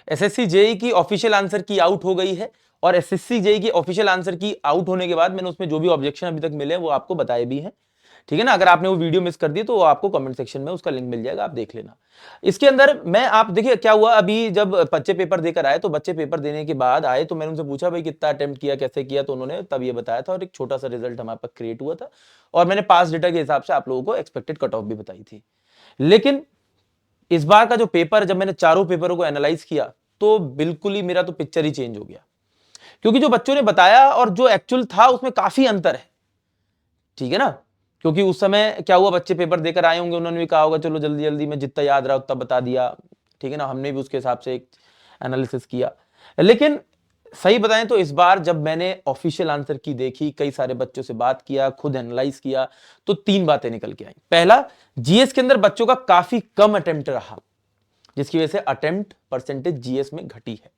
SSC JE की official answer की out हो गई है, और एसएससी जेई की ऑफिशियल आंसर की आउट होने के बाद मैंने उसमें जो भी ऑब्जेक्शन अभी तक मिले वो आपको बताए भी हैं, ठीक है ना। अगर आपने वो वीडियो मिस कर दी तो आपको कमेंट सेक्शन में उसका लिंक मिल जाएगा, आप देख लेना। इसके अंदर मैं आप देखिए क्या हुआ, अभी जब बच्चे पेपर देकर आए तो बच्चे पेपर देने के बाद आए तो मैंने उनसे पूछा भाई कितना अटेम्प्ट किया, कैसे किया, तो उन्होंने तब ये बताया था और एक छोटा सा रिजल्ट हमारे पास क्रिएट हुआ था, और मैंने पास डेटा के हिसाब से आप लोगों को एक्सपेक्टेड कट ऑफ भी बताई थी। लेकिन इस बार का जो पेपर, जब मैंने चारों पेपरों को एनालाइज किया तो बिल्कुल ही मेरा तो पिक्चर ही चेंज हो गया, क्योंकि जो बच्चों ने बताया और जो एक्चुअल था उसमें काफी अंतर है, ठीक है ना। क्योंकि उस समय क्या हुआ, बच्चे पेपर देकर आए होंगे, उन्होंने भी कहा होगा चलो जल्दी जल्दी में जितना याद रहा उतना बता दिया, ठीक है ना। हमने भी उसके हिसाब से एक एनालिसिस किया। लेकिन सही बताएं तो इस बार जब मैंने ऑफिशियल आंसर की देखी, कई सारे बच्चों से बात किया, खुद एनालाइज किया, तो तीन बातें निकल के आई। पहला, जीएस के अंदर बच्चों का काफी कम अटेम्प्ट रहा, जिसकी वजह से अटेम्प्ट परसेंटेज जीएस में घटी है।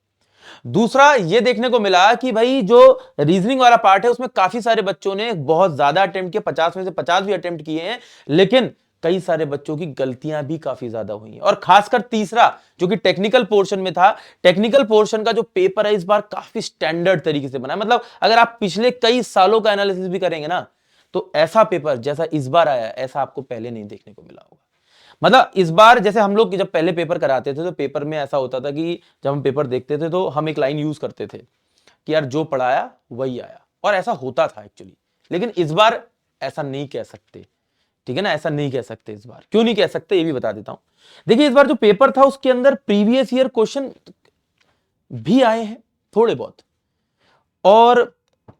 दूसरा, यह देखने को मिला कि भाई जो रीजनिंग वाला पार्ट है उसमें काफी सारे बच्चों ने बहुत ज्यादा अटेम्प्ट किए, 50 में से 50 भी अटेम्प्ट किए हैं, लेकिन कई सारे बच्चों की गलतियां भी काफी ज्यादा हुई हैं। और खासकर तीसरा जो कि टेक्निकल पोर्शन में था, टेक्निकल पोर्शन का जो पेपर है इस बार काफी स्टैंडर्ड तरीके से बना है। मतलब अगर आप पिछले कई सालों का एनालिसिस भी करेंगे ना, तो ऐसा पेपर जैसा इस बार आया ऐसा आपको पहले नहीं देखने को मिला होगा। मतलब इस बार जैसे हम लोग जब पहले पेपर कराते थे तो पेपर में ऐसा होता था कि जब हम पेपर देखते थे तो हम एक लाइन यूज करते थे कि यार जो पढ़ाया वही आया, और ऐसा होता था एक्चुअली। लेकिन इस बार ऐसा नहीं कह सकते, ठीक है ना, ऐसा नहीं कह सकते। इस बार क्यों नहीं कह सकते ये भी बता देता हूं। देखिए इस बार जो पेपर था उसके अंदर प्रीवियस ईयर क्वेश्चन भी आए हैं थोड़े बहुत, और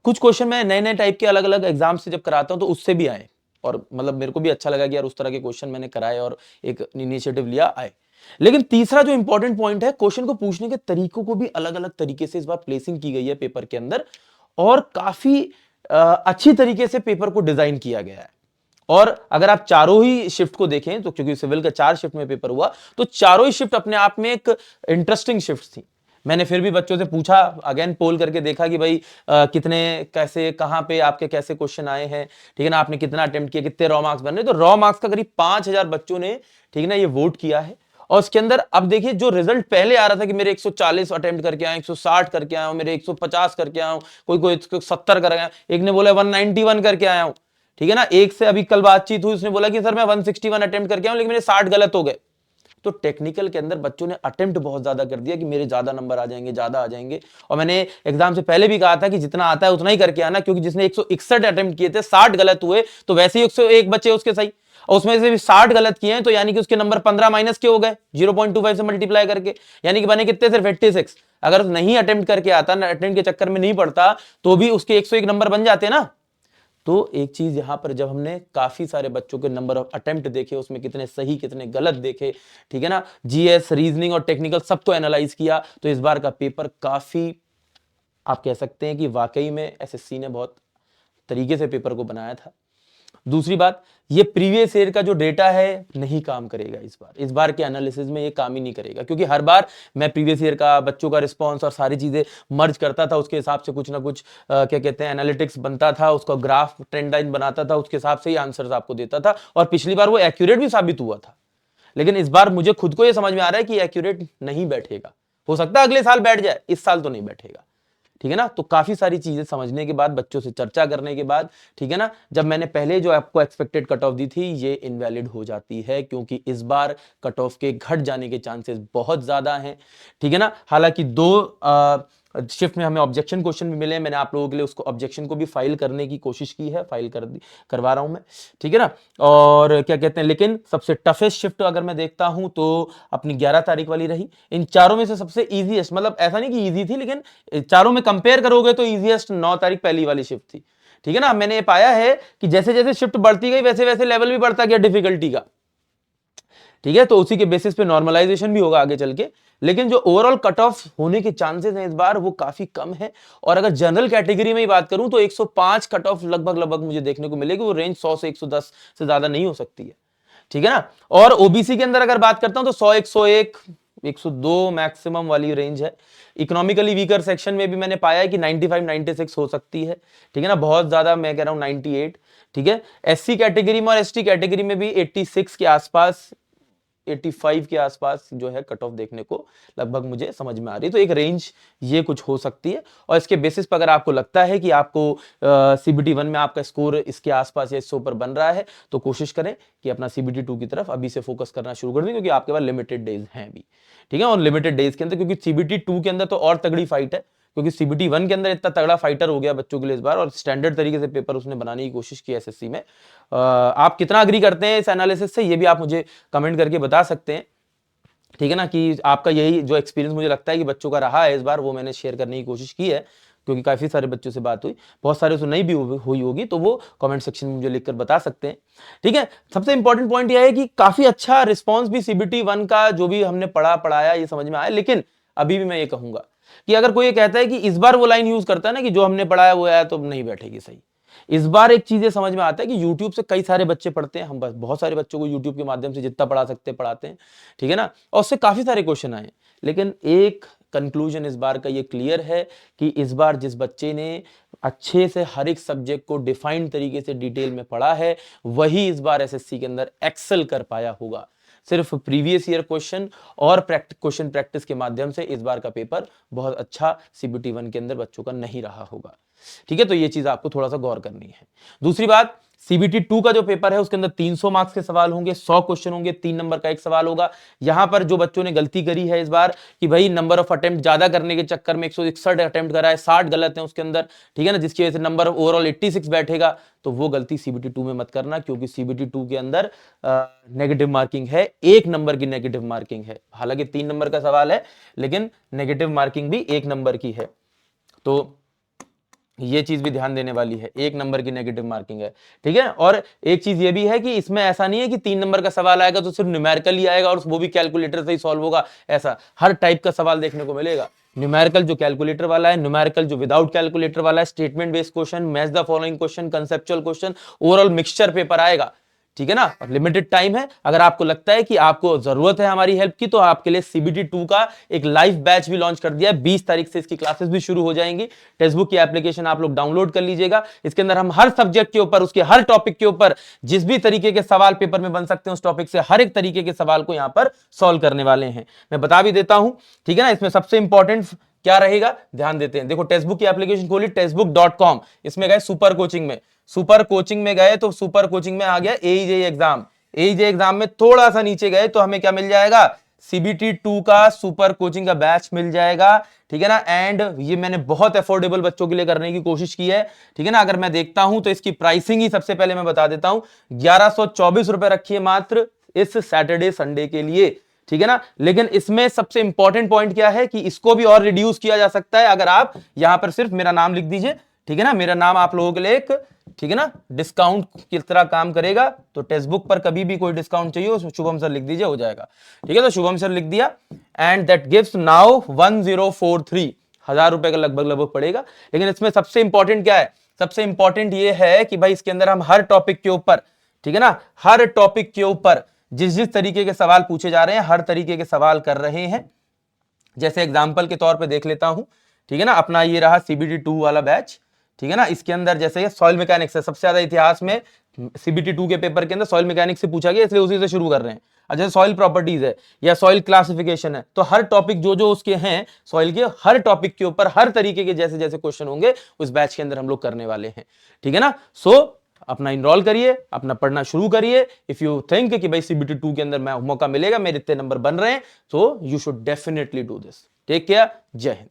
कुछ क्वेश्चन मैं नए नए टाइप के अलग अलग एग्जाम से जब कराता हूं तो उससे भी आए, और मतलब मेरे को भी अच्छा लगा कि यार उस तरह के क्वेश्चन मैंने कराए और एक इनिशिएटिव लिया, आए। लेकिन तीसरा जो इंपॉर्टेंट पॉइंट है, क्वेश्चन को पूछने के तरीकों को भी अलग अलग तरीके से इस बार प्लेसिंग की गई है पेपर के अंदर, और काफी अच्छी तरीके से पेपर को डिजाइन किया गया है। और अगर आप चारों ही शिफ्ट को देखें तो, क्योंकि सिविल का 4 शिफ्ट में पेपर हुआ, तो चारों ही शिफ्ट अपने आप में एक इंटरेस्टिंग शिफ्ट थी। मैंने फिर भी बच्चों से पूछा, अगेन पोल करके देखा कि भाई कितने कैसे कहां पे आपके कैसे क्वेश्चन आए हैं, ठीक है ना, आपने कितना अटेम्प्ट किया, कितने रॉ मार्क्स बन रहे। तो रॉ मार्क्स का करीब 5000 बच्चों ने, ठीक है ना, ये वोट किया है। और उसके अंदर अब देखिए जो रिजल्ट पहले आ रहा था कि मेरे 140 अटेम्प्ट करके आए, 160 करके आया हूं, मेरे 150 करके आया हूं, कोई कोई 170 कर गया, एक ने बोला 191 करके आया हूं, ठीक है ना। एक से अभी कल बातचीत हुई, उसने बोला कि सर मैं 161 अटेम्प्ट करके आया हूं लेकिन मेरे 60 गलत हो गए। तो टेक्निकल के अंदर बच्चों ने अटेम्प्ट बहुत ज्यादा कर दिया कि मेरे ज्यादा नंबर आ जाएंगे, ज्यादा आ जाएंगे। और मैंने एग्जाम से पहले भी कहा था कि जितना आता है उतना ही करके आना, क्योंकि जिसने 161 अटेम्प्ट किए थे 60 गलत हुए, तो वैसे ही 101 बचे उसके सही, और उसमें से भी 60 गलत किए हैं, तो यानी कि उसके नंबर 15 माइनस के हो गए 0.25 से मल्टीप्लाई करके, यानी कि बने कितने, सिर्फ 86। अगर नहीं अटेम्प्ट करके आता, अटेम्प्ट के चक्कर में नहीं पड़ता, तो भी उसके 101 नंबर बन जाते ना। तो एक चीज यहां पर जब हमने काफी सारे बच्चों के नंबर ऑफ अटेम्प्ट देखे, उसमें कितने सही कितने गलत देखे, ठीक है ना, जीएस रीजनिंग और टेक्निकल सबको एनालाइज किया, तो इस बार का पेपर काफी, आप कह सकते हैं कि वाकई में एसएससी ने बहुत तरीके से पेपर को बनाया था। दूसरी बात, ये प्रीवियस ईयर का जो डेटा है नहीं काम करेगा इस बार के एनालिसिस में ये काम ही नहीं करेगा, क्योंकि हर बार मैं प्रीवियस ईयर का बच्चों का रिस्पांस और सारी चीजें मर्ज करता था, उसके हिसाब से कुछ ना कुछ क्या कहते हैं एनालिटिक्स बनता था, उसका ग्राफ ट्रेंड लाइन बनाता था, उसके हिसाब से ही आंसर्स आपको देता था, और पिछली बार वो एक्यूरेट भी साबित हुआ था। लेकिन इस बार मुझे खुद को ये समझ में आ रहा है कि एक्यूरेट नहीं बैठेगा। हो सकता है अगले साल बैठ जाए, इस साल तो नहीं बैठेगा, ठीक है ना। तो काफी सारी चीजें समझने के बाद, बच्चों से चर्चा करने के बाद, ठीक है ना, जब मैंने पहले जो आपको एक्सपेक्टेड कट ऑफ दी थी ये इनवैलिड हो जाती है, क्योंकि इस बार कट ऑफ के घट जाने के चांसेस बहुत ज्यादा हैं, ठीक है ना। हालांकि 2 शिफ्ट में हमें ऑब्जेक्शन क्वेश्चन भी मिले, मैंने आप लोगों के लिए उसको ऑब्जेक्शन को भी फाइल करने की कोशिश की है, फाइल करवा रहा हूं मैं, ठीक है ना। और क्या कहते हैं, लेकिन सबसे टफेस्ट शिफ्ट अगर मैं देखता हूं तो अपनी 11 तारीख वाली रही। इन चारों में से सबसे इजीएस्ट, मतलब ऐसा नहीं कि इजी थी, लेकिन चारों में कंपेयर करोगे तो इजीएस्ट 9 तारीख पहली वाली शिफ्ट थी, ठीक है ना। मैंने ये पाया है कि जैसे जैसे शिफ्ट बढ़ती गई वैसे वैसे लेवल भी बढ़ता गया डिफिकल्टी का, ठीक है। तो उसी के बेसिस पे नॉर्मलाइजेशन भी होगा आगे चल के, लेकिन जो ओवरऑल कट ऑफ होने के चांसेस हैं इस बार वो काफी कम है। और अगर जनरल कैटेगरी में ही बात करूं तो 105 कट ऑफ लगभग लगभग मुझे देखने को मिलेगी, वो रेंज 100 से 110 से ज्यादा नहीं हो सकती है, ठीक है ना। और ओबीसी के अंदर अगर बात करता हूं तो 100 101 102 मैक्सिमम वाली रेंज है। इकोनॉमिकली वीकर सेक्शन में भी मैंने पाया है कि 95 96 हो सकती है, ठीक है ना, बहुत ज्यादा मैं कह रहा हूं 98, ठीक है। एससी कैटेगरी में और एसटी कैटेगरी में भी 86 के आसपास 85 के आसपास जो है कट ऑफ देखने को लगभग मुझे समझ में आ रही है। तो एक रेंज ये कुछ हो सकती है, और इसके बेसिस पर अगर आपको लगता है कि आपको CBT 1 में आपका स्कोर इसके आसपास या इससे ऊपर बन रहा है, तो कोशिश करें कि अपना CBT 2 की तरफ अभी से फोकस करना शुरू कर दें, क्योंकि आपके पास लिमिटेड डेज हैं अभी, ठीक है। और लिमिटेड डेज के अंदर, क्योंकि CBT 2 के अंदर तो और तगड़ी फाइट है, क्योंकि CBT 1 के अंदर इतना तगड़ा फाइटर हो गया बच्चों के लिए इस बार, और स्टैंडर्ड तरीके से पेपर उसने बनाने की कोशिश की SSC में। आप कितना अग्री करते हैं इस एनालिसिस से, ये भी आप मुझे कमेंट करके बता सकते हैं, ठीक है ना, कि आपका यही जो एक्सपीरियंस मुझे लगता है कि बच्चों का रहा है इस बार, वो मैंने शेयर करने की कोशिश की है, क्योंकि काफी सारे बच्चों से बात हुई, बहुत सारे से नहीं भी हुई होगी, तो वो कमेंट सेक्शन में मुझे लिखकर बता सकते हैं, ठीक है। सबसे इंपॉर्टेंट पॉइंट यह है कि काफी अच्छा रिस्पॉन्स भी CBT 1 का जो भी हमने पढ़ाया ये समझ में आया, लेकिन अभी भी मैं ये कहूंगा कि अगर कोई ये कहता है कि इस बार वो लाइन यूज करता है ना कि जो हमने पढ़ाया वो आया, तो नहीं बैठेगी सही। इस बार एक चीज समझ में आता है कि YouTube से कई सारे बच्चे पढ़ते हैं, हम बस बहुत सारे बच्चों को YouTube के माध्यम से जितना पढ़ा सकते हैं पढ़ाते हैं, ठीक है ना, और उससे काफी सारे क्वेश्चन आए, लेकिन एक कंक्लूजन इस बार का ये क्लियर है कि इस बार जिस बच्चे ने अच्छे से हर एक सब्जेक्ट को डिफाइंड तरीके से डिटेल में पढ़ा है, वही इस बार SSC के अंदर एक्सेल कर पाया होगा। सिर्फ प्रीवियस ईयर क्वेश्चन और क्वेश्चन प्रैक्टिस के माध्यम से इस बार का पेपर बहुत अच्छा CBT 1 के अंदर बच्चों का नहीं रहा होगा, ठीक है। तो ये चीज आपको थोड़ा सा गौर करनी है। दूसरी बात, CBT 2 का जो पेपर है उसके अंदर 300 मार्क्स के सवाल होंगे, 100 क्वेश्चन होंगे, 3 नंबर का एक सवाल होगा। यहां पर जो बच्चों ने गलती करी है इस बार कि भाई नंबर ऑफ अटेम्प्ट ज्यादा करने के चक्कर में 161 अटेम्प्ट करा है, 60 गलत है उसके अंदर, ठीक है ना, जिसकी वजह से नंबर ओवरऑल 86 बैठेगा। तो वो गलती CBT 2 में मत करना, क्योंकि CBT 2 के अंदर नेगेटिव मार्किंग है, 1 नंबर की नेगेटिव मार्किंग है। हालांकि 3 नंबर का सवाल है, लेकिन नेगेटिव मार्किंग भी 1 नंबर की है, तो ये चीज भी ध्यान देने वाली है, 1 नंबर की नेगेटिव मार्किंग है, ठीक है। और एक चीज ये भी है कि इसमें ऐसा नहीं है कि 3 नंबर का सवाल आएगा तो सिर्फ न्यूमेरिकल ही आएगा और वो भी कैलकुलेटर से ही सॉल्व होगा, ऐसा हर टाइप का सवाल देखने को मिलेगा। न्यूमेरिकल जो कैलकुलेटर वाला है, न्यूमेरिकल जो विदाउट कैलकुलेटर वाला है, statement based question, match the following question, conceptual question, overall mixture paper आएगा, ठीक है ना। और लिमिटेड टाइम है, अगर आपको लगता है कि आपको जरूरत है हमारी हेल्प की, तो आपके लिए CBT 2 का एक लाइव बैच भी लॉन्च कर दिया है। 20 तारीख से इसकी क्लासेस भी शुरू हो जाएंगी। टेक्स्टबुक की एप्लीकेशन आप लोग डाउनलोड कर लीजिएगा। इसके अंदर हम हर सब्जेक्ट के ऊपर, उसके हर टॉपिक के ऊपर जिस भी तरीके के सवाल पेपर में बन सकते हैं, उस टॉपिक से हर एक तरीके के सवाल को यहां पर सॉल्व करने वाले हैं। मैं बता भी देता हूं, ठीक है ना। इसमें सबसे इंपॉर्टेंट क्या रहेगा, ध्यान देते हैं। देखो, टेक्स्टबुक की एप्लीकेशन खोली, textbook.com, इसमें गए सुपर कोचिंग में, सुपर कोचिंग में गए तो सुपर कोचिंग में आ गया AEJ एग्जाम। AEJ एग्जाम में थोड़ा सा नीचे गए तो हमें क्या मिल जाएगा, CBT 2 का सुपर कोचिंग का बैच मिल जाएगा, ठीक है ना। एंड ये मैंने बहुत अफोर्डेबल बच्चों के लिए करने की कोशिश की है, ठीक है ना। अगर मैं देखता हूं तो इसकी प्राइसिंग ही सबसे पहले मैं बता देता हूं, 1124 रुपए रखी है मात्र इस सैटरडे संडे के लिए, ठीक है ना। लेकिन इसमें सबसे इंपॉर्टेंट पॉइंट क्या है कि इसको भी और रिड्यूस किया जा सकता है अगर आप यहां पर सिर्फ मेरा नाम लिख दीजिए, ठीक है ना। मेरा नाम आप लोगों के लिए एक, ठीक है ना, डिस्काउंट की तरह काम करेगा। तो टेक्स्टबुक पर कभी भी कोई डिस्काउंट चाहिए उसमें शुभम सर लिख दीजिए, हो जाएगा, ठीक है। तो शुभम सर लिख दिया, एंड दैट गिव्स नाउ 1043, 1000 रुपए का लगभग पड़ेगा। लेकिन इसमें सबसे इंपॉर्टेंट क्या है, सबसे इंपॉर्टेंट ये है कि भाई इसके अंदर हम हर टॉपिक के ऊपर, ठीक है ना, हर टॉपिक के ऊपर जिस जिस तरीके के सवाल पूछे जा रहे हैं, हर तरीके के सवाल कर रहे हैं। जैसे एग्जाम्पल के तौर पे देख लेता हूं, ठीक है ना, अपना ये रहा CBT 2 वाला बैच, ठीक है ना। इसके अंदर जैसे सॉइल मैकेनिक्स है, सबसे ज्यादा इतिहास में CBT 2 के पेपर के अंदर सॉइल मैकेनिक्स से पूछा गया, इसलिए उसी से शुरू कर रहे हैं। और जैसे सॉइल प्रॉपर्टीज है या सॉइल क्लासिफिकेशन है, तो हर टॉपिक जो जो उसके हैं सॉइल के, हर टॉपिक के ऊपर हर तरीके के जैसे जैसे क्वेश्चन होंगे उस बैच के अंदर हम लोग करने वाले हैं, ठीक है ना। सो अपना इनरोल करिए, अपना पढ़ना शुरू करिए। इफ यू थिंक कि भाई CBT 2 के अंदर मैं मौका मिलेगा, मेरे इतने नंबर बन रहे हैं, तो you should definitely do this. Take care, Jai Hind.